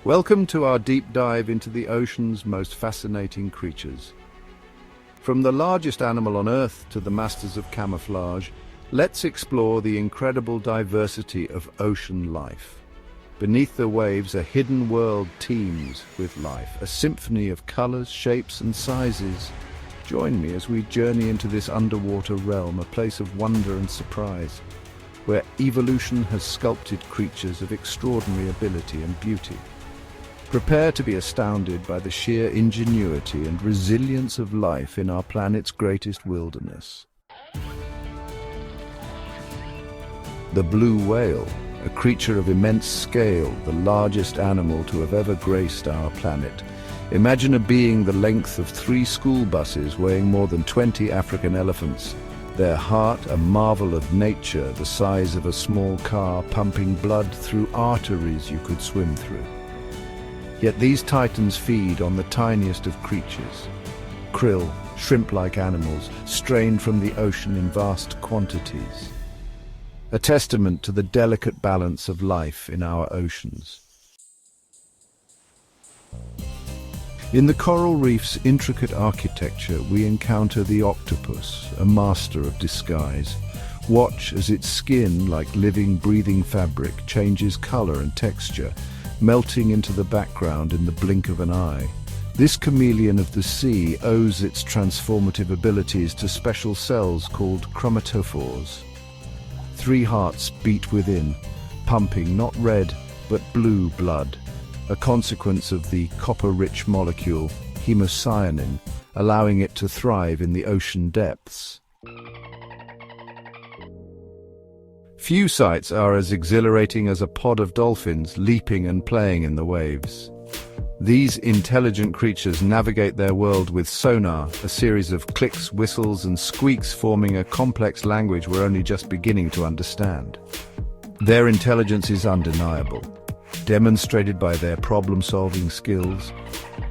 Welcome to our deep dive into the ocean's most fascinating creatures. From the largest animal on Earth to the masters of camouflage, let's explore the incredible diversity of ocean life. Beneath the waves, a hidden world teems with life, a symphony of colors, shapes, and sizes. Join me as we journey into this underwater realm, a place of wonder and surprise, where evolution has sculpted creatures of extraordinary ability and beauty. Prepare to be astounded by the sheer ingenuity and resilience of life in our planet's greatest wilderness. The blue whale, a creature of immense scale, the largest animal to have ever graced our planet. Imagine a being the length of 3 school buses, weighing more than 20 African elephants. Their heart, a marvel of nature, the size of a small car, pumping blood through arteries you could swim through. Yet these titans feed on the tiniest of creatures. Krill, shrimp-like animals, strained from the ocean in vast quantities. A testament to the delicate balance of life in our oceans. In the coral reef's intricate architecture, we encounter the octopus, a master of disguise. Watch as its skin, like living, breathing fabric, changes color and texture, melting into the background in the blink of an eye. This chameleon of the sea owes its transformative abilities to special cells called chromatophores. 3 hearts beat within, pumping not red but blue blood, a consequence of the copper-rich molecule hemocyanin, allowing it to thrive in the ocean depths. Few sights are as exhilarating as a pod of dolphins leaping and playing in the waves. These intelligent creatures navigate their world with sonar, a series of clicks, whistles, and squeaks forming a complex language we're only just beginning to understand. Their intelligence is undeniable, demonstrated by their problem-solving skills,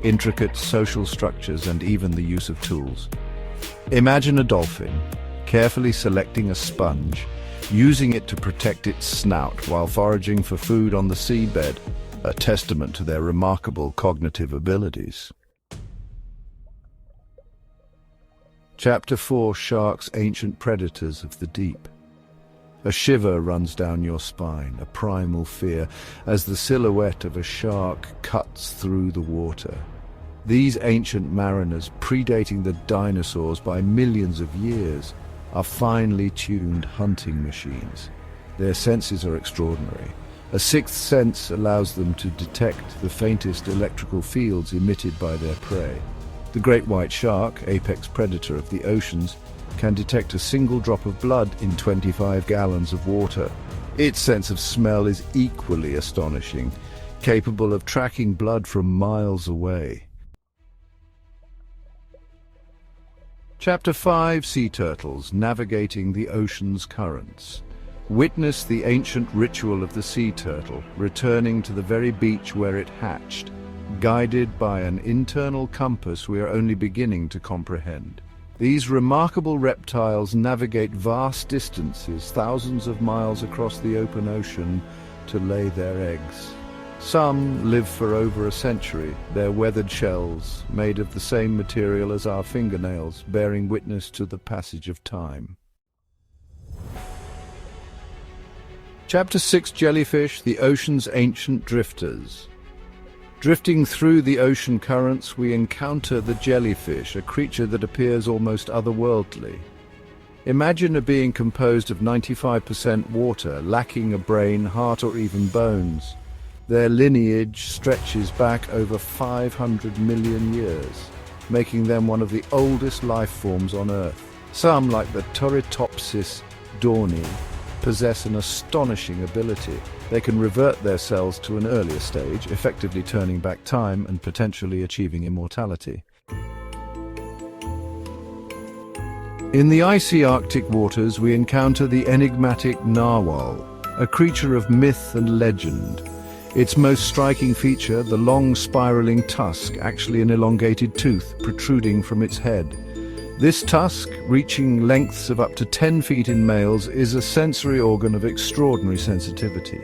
intricate social structures, and even the use of tools. Imagine a dolphin, carefully selecting a sponge, using it to protect its snout while foraging for food on the seabed, a testament to their remarkable cognitive abilities. Chapter 4: Sharks, Ancient Predators of the Deep. A shiver runs down your spine, a primal fear, as the silhouette of a shark cuts through the water. These ancient mariners, predating the dinosaurs by millions of years, are finely tuned hunting machines. Their senses are extraordinary. A 6th sense allows them to detect the faintest electrical fields emitted by their prey. The great white shark, apex predator of the oceans, can detect a single drop of blood in 25 gallons of water. Its sense of smell is equally astonishing, capable of tracking blood from miles away. Chapter 5: Sea Turtles, Navigating the Ocean's Currents. Witness the ancient ritual of the sea turtle, returning to the very beach where it hatched, guided by an internal compass we are only beginning to comprehend. These remarkable reptiles navigate vast distances, thousands of miles across the open ocean, to lay their eggs. Some live for over a century, their weathered shells, made of the same material as our fingernails, bearing witness to the passage of time. Chapter 6: Jellyfish, the Ocean's Ancient Drifters. Drifting through the ocean currents, we encounter the jellyfish, a creature that appears almost otherworldly. Imagine a being composed of 95% water, lacking a brain, heart, or even bones. Their lineage stretches back over 500 million years, making them one of the oldest life forms on Earth. Some, like the Turritopsis dawni, possess an astonishing ability. They can revert their cells to an earlier stage, effectively turning back time and potentially achieving immortality. In the icy Arctic waters, we encounter the enigmatic narwhal, a creature of myth and legend. Its most striking feature, the long spiraling tusk, actually an elongated tooth protruding from its head. This tusk, reaching lengths of up to 10 feet in males, is a sensory organ of extraordinary sensitivity.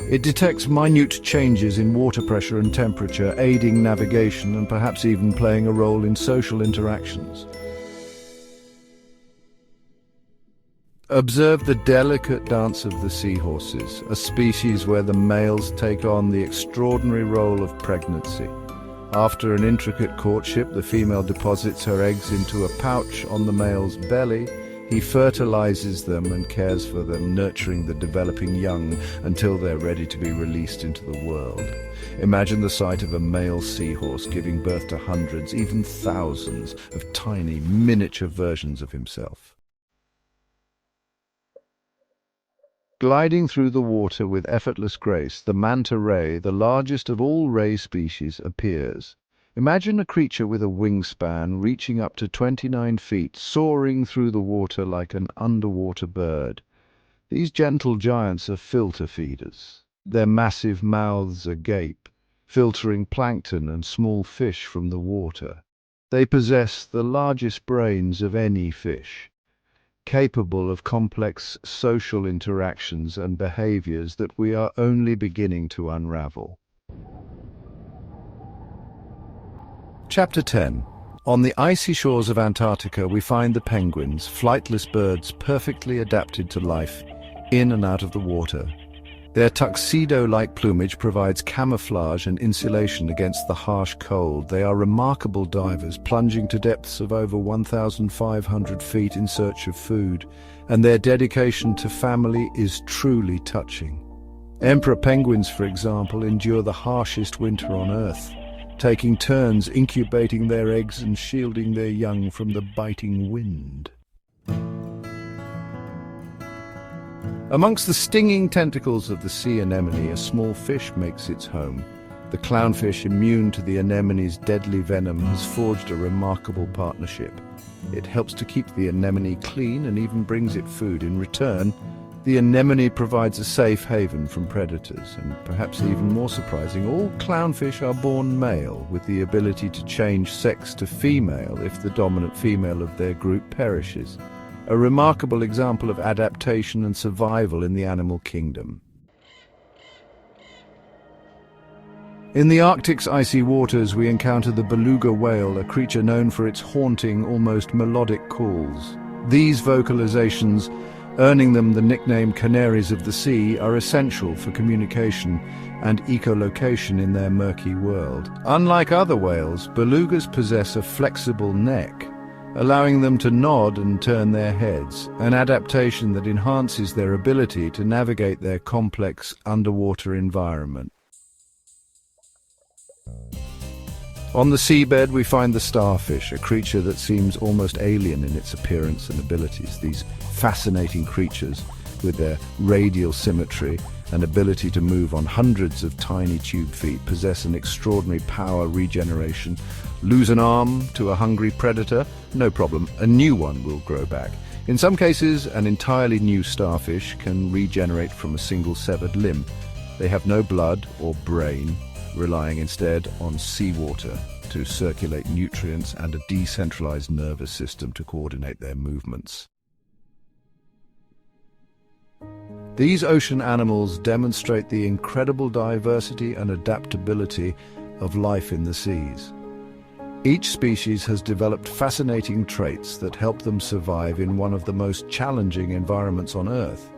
It detects minute changes in water pressure and temperature, aiding navigation and perhaps even playing a role in social interactions. Observe the delicate dance of the seahorses, a species where the males take on the extraordinary role of pregnancy. After an intricate courtship, the female deposits her eggs into a pouch on the male's belly. He fertilizes them and cares for them, nurturing the developing young until they're ready to be released into the world. Imagine the sight of a male seahorse giving birth to hundreds, even thousands, of tiny, miniature versions of himself. Gliding through the water with effortless grace, the manta ray, the largest of all ray species, appears. Imagine a creature with a wingspan reaching up to 29 feet, soaring through the water like an underwater bird. These gentle giants are filter feeders. Their massive mouths agape, filtering plankton and small fish from the water. They possess the largest brains of any fish, capable of complex social interactions and behaviors that we are only beginning to unravel. Chapter 10. On the icy shores of Antarctica, we find the penguins, flightless birds perfectly adapted to life in and out of the water. Their tuxedo-like plumage provides camouflage and insulation against the harsh cold. They are remarkable divers, plunging to depths of over 1,500 feet in search of food, and their dedication to family is truly touching. Emperor penguins, for example, endure the harshest winter on Earth, taking turns incubating their eggs and shielding their young from the biting wind. Amongst the stinging tentacles of the sea anemone, a small fish makes its home. The clownfish, immune to the anemone's deadly venom, has forged a remarkable partnership. It helps to keep the anemone clean and even brings it food. In return, the anemone provides a safe haven from predators, and perhaps even more surprising, all clownfish are born male, with the ability to change sex to female if the dominant female of their group perishes. A remarkable example of adaptation and survival in the animal kingdom. In the Arctic's icy waters, we encounter the beluga whale, a creature known for its haunting, almost melodic calls. These vocalizations, earning them the nickname Canaries of the Sea, are essential for communication and echolocation in their murky world. Unlike other whales, belugas possess a flexible neck, allowing them to nod and turn their heads, an adaptation that enhances their ability to navigate their complex underwater environment. On the seabed, we find the starfish, a creature that seems almost alien in its appearance and abilities. These fascinating creatures, with their radial symmetry and ability to move on hundreds of tiny tube feet, possess an extraordinary power regeneration. Lose an arm to a hungry predator? No problem, a new one will grow back. In some cases, an entirely new starfish can regenerate from a single severed limb. They have no blood or brain, relying instead on seawater to circulate nutrients and a decentralized nervous system to coordinate their movements. These ocean animals demonstrate the incredible diversity and adaptability of life in the seas. Each species has developed fascinating traits that help them survive in one of the most challenging environments on Earth.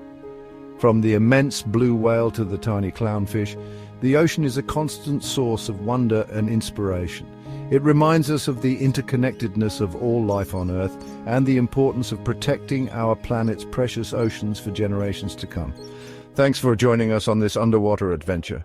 From the immense blue whale to the tiny clownfish, the ocean is a constant source of wonder and inspiration. It reminds us of the interconnectedness of all life on Earth and the importance of protecting our planet's precious oceans for generations to come. Thanks for joining us on this underwater adventure.